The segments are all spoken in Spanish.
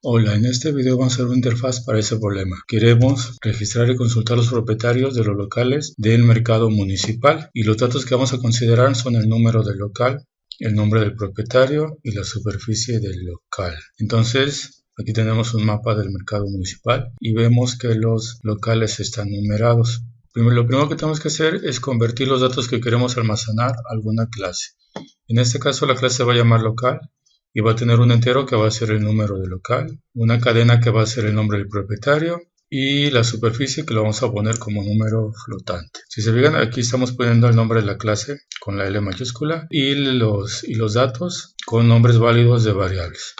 Hola, en este video vamos a hacer una interfaz para ese problema. Queremos registrar y consultar los propietarios de los locales del mercado municipal y los datos que vamos a considerar son el número del local, el nombre del propietario y la superficie del local. Entonces, aquí tenemos un mapa del mercado municipal y vemos que los locales están numerados. Lo primero que tenemos que hacer es convertir los datos que queremos almacenar a alguna clase. En este caso la clase se va a llamar local y va a tener un entero que va a ser el número del local, una cadena que va a ser el nombre del propietario y la superficie que lo vamos a poner como número flotante. Si se fijan, aquí estamos poniendo el nombre de la clase con la L mayúscula y los datos con nombres válidos de variables.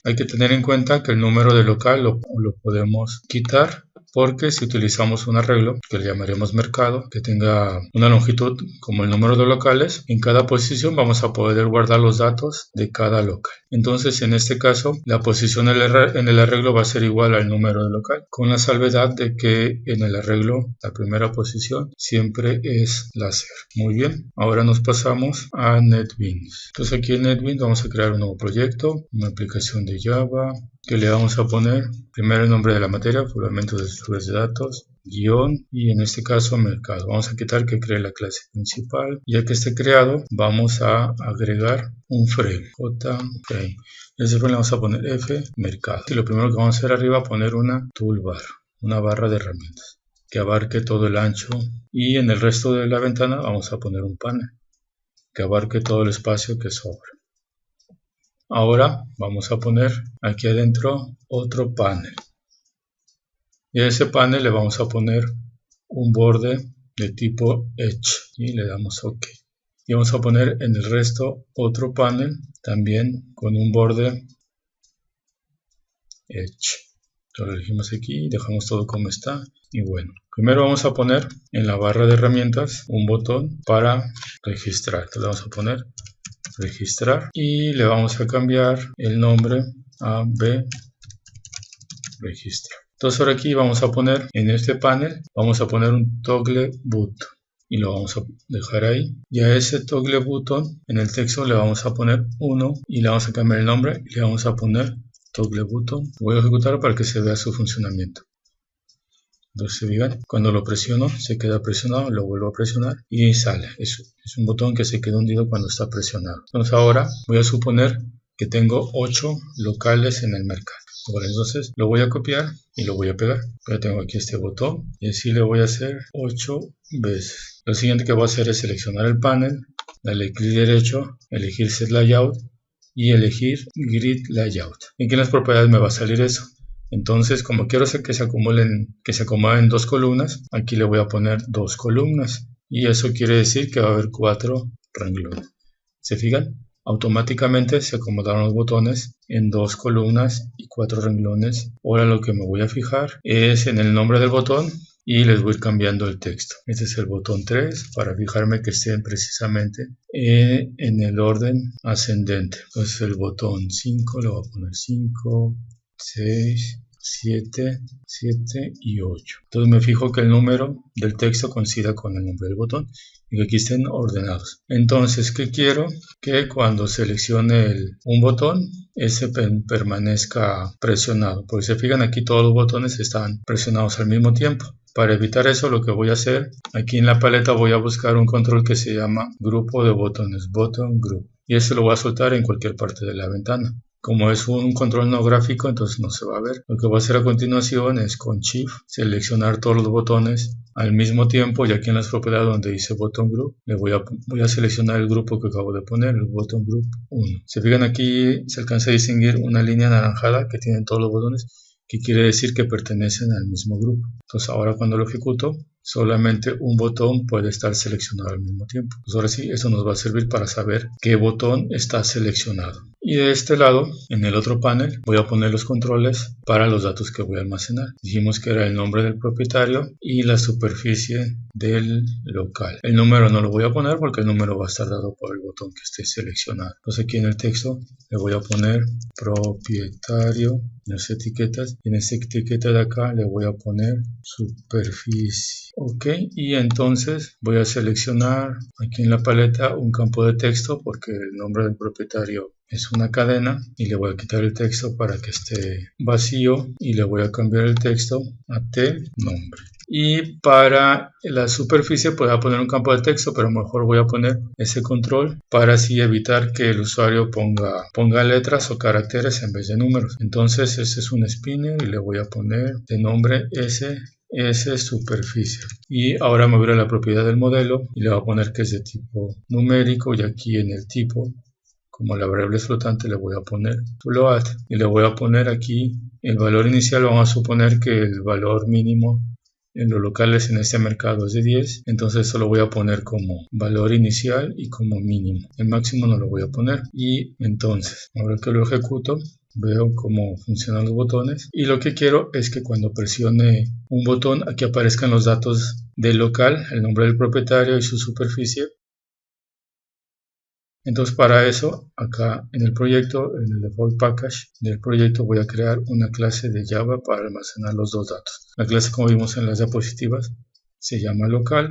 Hay que tener en cuenta que el número del local lo podemos quitar, porque si utilizamos un arreglo que le llamaremos mercado, que tenga una longitud como el número de locales, en cada posición vamos a poder guardar los datos de cada local. Entonces, en este caso, la posición en el arreglo va a ser igual al número de local, con la salvedad de que en el arreglo la primera posición siempre es la 0. Muy bien, ahora nos pasamos a NetBeans. Entonces aquí en NetBeans vamos a crear un nuevo proyecto, una aplicación de Java, que le vamos a poner primero el nombre de la materia, fundamentos de estructuras de datos, guión y en este caso mercado. Vamos a quitar que cree la clase principal. Ya que esté creado, vamos a agregar un frame, frame. Ese frame le vamos a poner F, mercado. Y lo primero que vamos a hacer arriba, poner una toolbar, una barra de herramientas que abarque todo el ancho, y en el resto de la ventana vamos a poner un panel que abarque todo el espacio que sobra. Ahora vamos a poner aquí adentro otro panel y a ese panel le vamos a poner un borde de tipo Edge y le damos OK. Y vamos a poner en el resto otro panel también con un borde Edge. Lo elegimos aquí, dejamos todo como está y bueno. Primero vamos a poner en la barra de herramientas un botón para registrar. Entonces le vamos a poner registrar y le vamos a cambiar el nombre a B registra. Entonces ahora aquí vamos a poner en este panel, vamos a poner un toggle button y lo vamos a dejar ahí, y a ese toggle button en el texto le vamos a poner 1 y le vamos a cambiar el nombre y le vamos a poner toggle button. Voy a ejecutar para que se vea su funcionamiento. Entonces, vean, cuando lo presiono se queda presionado, lo vuelvo a presionar y sale. Es un botón que se queda hundido cuando está presionado. Entonces ahora voy a suponer que tengo 8 locales en el mercado. Bueno, entonces lo voy a copiar y lo voy a pegar. Ya tengo aquí este botón y así le voy a hacer 8 veces. Lo siguiente que voy a hacer es seleccionar el panel, darle clic derecho, elegir Set Layout y elegir Grid Layout. Y aquí en las propiedades me va a salir eso. Entonces, como quiero que se acomoden 2 columnas, aquí le voy a poner 2 columnas. Y eso quiere decir que va a haber 4 renglones. ¿Se fijan? Automáticamente se acomodaron los botones en 2 columnas y 4 renglones. Ahora lo que me voy a fijar es en el nombre del botón y les voy a ir cambiando el texto. Este es el botón 3 para fijarme que estén precisamente en el orden ascendente. Entonces el botón 5 le voy a poner 5, 6, 7, 7 y 8. Entonces me fijo que el número del texto coincida con el nombre del botón y que aquí estén ordenados. Entonces, ¿qué quiero? Que cuando seleccione un botón, ese permanezca presionado. Porque se fijan, aquí todos los botones están presionados al mismo tiempo. Para evitar eso, lo que voy a hacer, aquí en la paleta voy a buscar un control que se llama grupo de botones, button group. Y ese lo voy a soltar en cualquier parte de la ventana. Como es un control no gráfico, entonces no se va a ver. Lo que voy a hacer a continuación es con Shift seleccionar todos los botones al mismo tiempo, y aquí en las propiedades donde dice Button Group, voy a seleccionar el grupo que acabo de poner, el Button Group 1. Se fijan, aquí se alcanza a distinguir una línea anaranjada que tienen todos los botones, que quiere decir que pertenecen al mismo grupo. Entonces ahora cuando lo ejecuto, solamente un botón puede estar seleccionado al mismo tiempo. Pues ahora sí, eso nos va a servir para saber qué botón está seleccionado. Y de este lado, en el otro panel, voy a poner los controles para los datos que voy a almacenar. Dijimos que era el nombre del propietario y la superficie del local. El número no lo voy a poner porque el número va a estar dado por el botón que esté seleccionado. Entonces aquí en el texto le voy a poner propietario, las etiquetas, y en esta etiqueta de acá le voy a poner superficie. Ok, y entonces voy a seleccionar aquí en la paleta un campo de texto porque el nombre del propietario es una cadena y le voy a quitar el texto para que esté vacío y le voy a cambiar el texto a T nombre. Y para la superficie pues voy a poner un campo de texto, pero mejor voy a poner ese control para así evitar que el usuario ponga letras o caracteres en vez de números. Entonces este es un spinner y le voy a poner de nombre S superficie. Y ahora me voy a la propiedad del modelo y le voy a poner que es de tipo numérico, y aquí en el tipo, como la variable es flotante, le voy a poner float y le voy a poner aquí el valor inicial. Vamos a suponer que el valor mínimo en los locales en este mercado es de 10, entonces eso lo voy a poner como valor inicial y como mínimo. El máximo no lo voy a poner. Y entonces, ahora que lo ejecuto, veo cómo funcionan los botones y lo que quiero es que cuando presione un botón aquí aparezcan los datos del local, el nombre del propietario y su superficie. Entonces para eso, acá en el proyecto, en el default package del proyecto, voy a crear una clase de Java para almacenar los dos datos. La clase, como vimos en las diapositivas, se llama local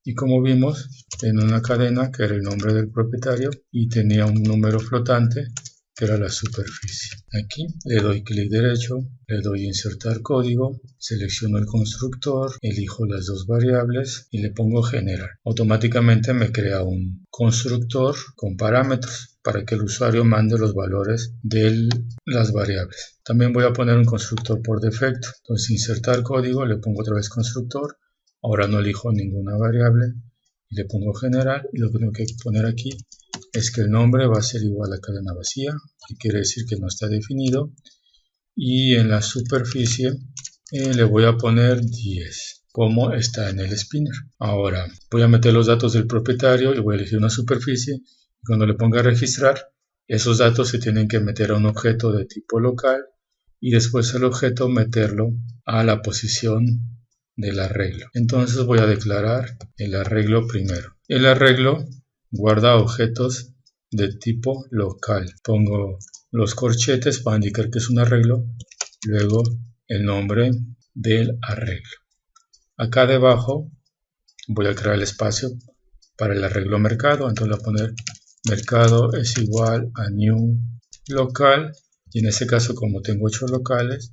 y como vimos en una cadena que era el nombre del propietario y tenía un número flotante que era la superficie. Aquí le doy clic derecho, le doy insertar código, selecciono el constructor, elijo las dos variables y le pongo generar. Automáticamente me crea un constructor con parámetros para que el usuario mande los valores de las variables. También voy a poner un constructor por defecto. Entonces insertar código, le pongo otra vez constructor. Ahora no elijo ninguna variable y le pongo generar, y lo que tengo que poner aquí es que el nombre va a ser igual a cadena vacía, que quiere decir que no está definido, y en la superficie le voy a poner 10 como está en el spinner. Ahora voy a meter los datos del propietario y voy a elegir una superficie, y cuando le ponga a registrar, esos datos se tienen que meter a un objeto de tipo local y después el objeto meterlo a la posición del arreglo. Entonces voy a declarar el arreglo primero. El arreglo guarda objetos de tipo local. Pongo los corchetes para indicar que es un arreglo, luego el nombre del arreglo. Acá debajo voy a crear el espacio para el arreglo mercado, entonces voy a poner mercado es igual a new local, y en este caso como tengo 8 locales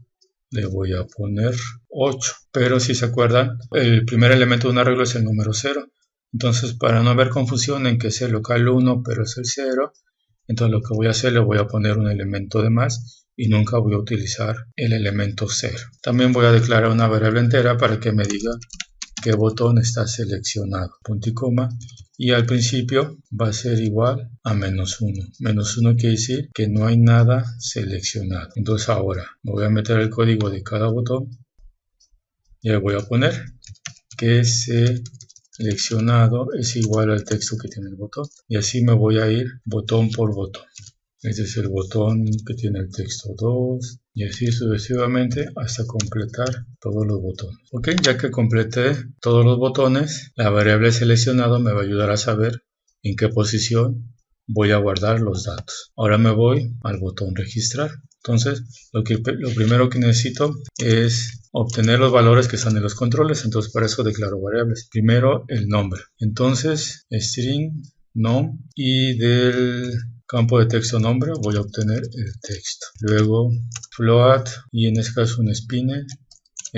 le voy a poner 8, pero si se acuerdan el primer elemento de un arreglo es el número 0. Entonces, para no haber confusión en que es el local 1 pero es el 0, entonces lo que voy a hacer, le voy a poner un elemento de más y nunca voy a utilizar el elemento 0. También voy a declarar una variable entera para que me diga qué botón está seleccionado, punto y coma, y al principio va a ser igual a -1. -1 quiere decir que no hay nada seleccionado. Entonces ahora voy a meter el código de cada botón y le voy a poner que seleccionado es igual al texto que tiene el botón, y así me voy a ir botón por botón. Este es el botón que tiene el texto 2 y así sucesivamente hasta completar todos los botones. Ok, ya que completé todos los botones, la variable seleccionado me va a ayudar a saber en qué posición voy a guardar los datos. Ahora me voy al botón registrar. Entonces lo primero que necesito es obtener los valores que están en los controles, entonces para eso declaro variables. Primero el nombre, entonces string nom, y del campo de texto nombre voy a obtener el texto. Luego float, y en este caso un spinner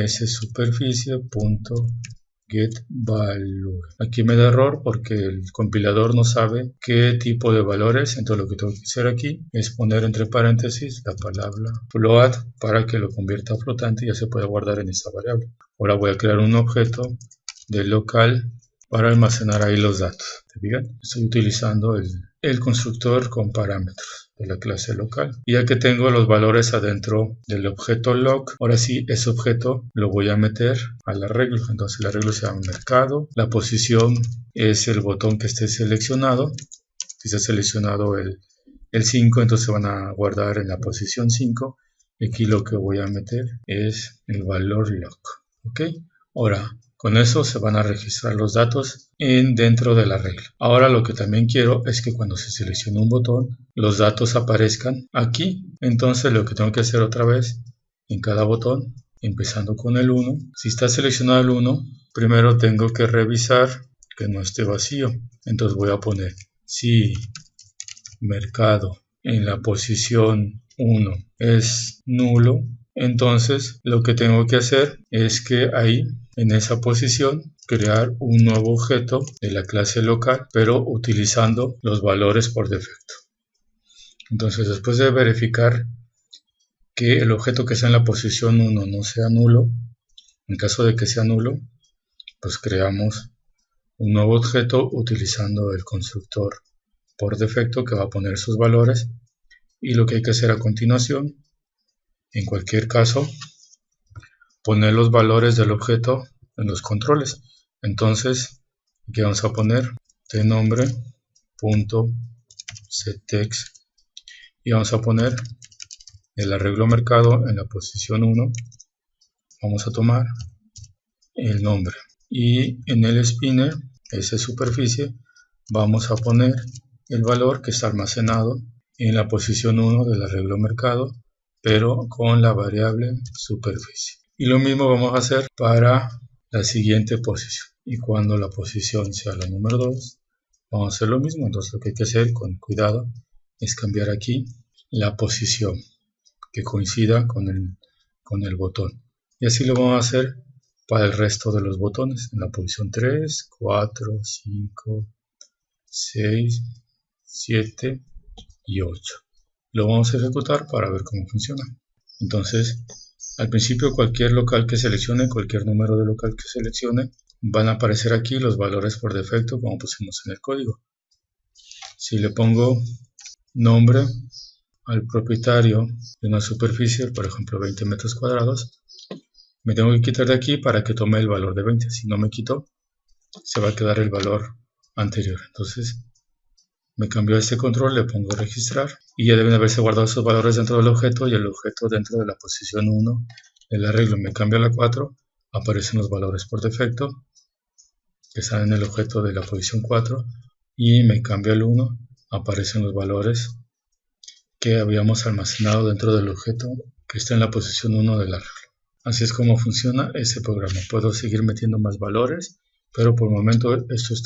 superficie.getValue. Aquí me da error porque el compilador no sabe qué tipo de valores, entonces lo que tengo que hacer aquí es poner entre paréntesis la palabra float para que lo convierta a flotante y ya se puede guardar en esta variable. Ahora voy a crear un objeto de local para almacenar ahí los datos. ¿Te fijan? Estoy utilizando el constructor con parámetros de la clase local. Y ya que tengo los valores adentro del objeto log, ahora sí ese objeto lo voy a meter al arreglo. Entonces el arreglo se llama mercado. La posición es el botón que esté seleccionado. Si está seleccionado el 5, entonces se van a guardar en la posición 5. Aquí lo que voy a meter es el valor log. ¿Ok? Ahora, con eso se van a registrar los datos dentro de la regla. Ahora lo que también quiero es que cuando se seleccione un botón, los datos aparezcan aquí. Entonces lo que tengo que hacer otra vez en cada botón, empezando con el 1. Si está seleccionado el 1, primero tengo que revisar que no esté vacío. Entonces voy a poner si mercado en la posición 1 es nulo, entonces lo que tengo que hacer es que ahí en esa posición crear un nuevo objeto de la clase local, pero utilizando los valores por defecto. Entonces, después de verificar que el objeto que está en la posición 1 no sea nulo, en caso de que sea nulo, pues creamos un nuevo objeto utilizando el constructor por defecto que va a poner sus valores, y lo que hay que hacer a continuación, en cualquier caso, poner los valores del objeto en los controles. Entonces, aquí vamos a poner tnombre.setText y vamos a poner el arreglo mercado en la posición 1. Vamos a tomar el nombre y en el spinner, esa superficie, vamos a poner el valor que está almacenado en la posición 1 del arreglo mercado, pero con la variable superficie. Y lo mismo vamos a hacer para la siguiente posición. Y cuando la posición sea la número 2, vamos a hacer lo mismo. Entonces lo que hay que hacer con cuidado es cambiar aquí la posición que coincida con el botón. Y así lo vamos a hacer para el resto de los botones. En la posición 3, 4, 5, 6, 7 y 8. Lo vamos a ejecutar para ver cómo funciona. Entonces, al principio cualquier local que seleccione, cualquier número de local que seleccione, van a aparecer aquí los valores por defecto como pusimos en el código. Si le pongo nombre al propietario de una superficie, por ejemplo 20 metros cuadrados, me tengo que quitar de aquí para que tome el valor de 20. Si no me quito, se va a quedar el valor anterior. Entonces, me cambio a este control, le pongo registrar y ya deben haberse guardado esos valores dentro del objeto, y el objeto dentro de la posición 1 del arreglo me cambio a la 4, aparecen los valores por defecto que están en el objeto de la posición 4, y me cambio al 1, aparecen los valores que habíamos almacenado dentro del objeto que está en la posición 1 del arreglo. Así es como funciona ese programa. Puedo seguir metiendo más valores, pero por el momento esto es todo.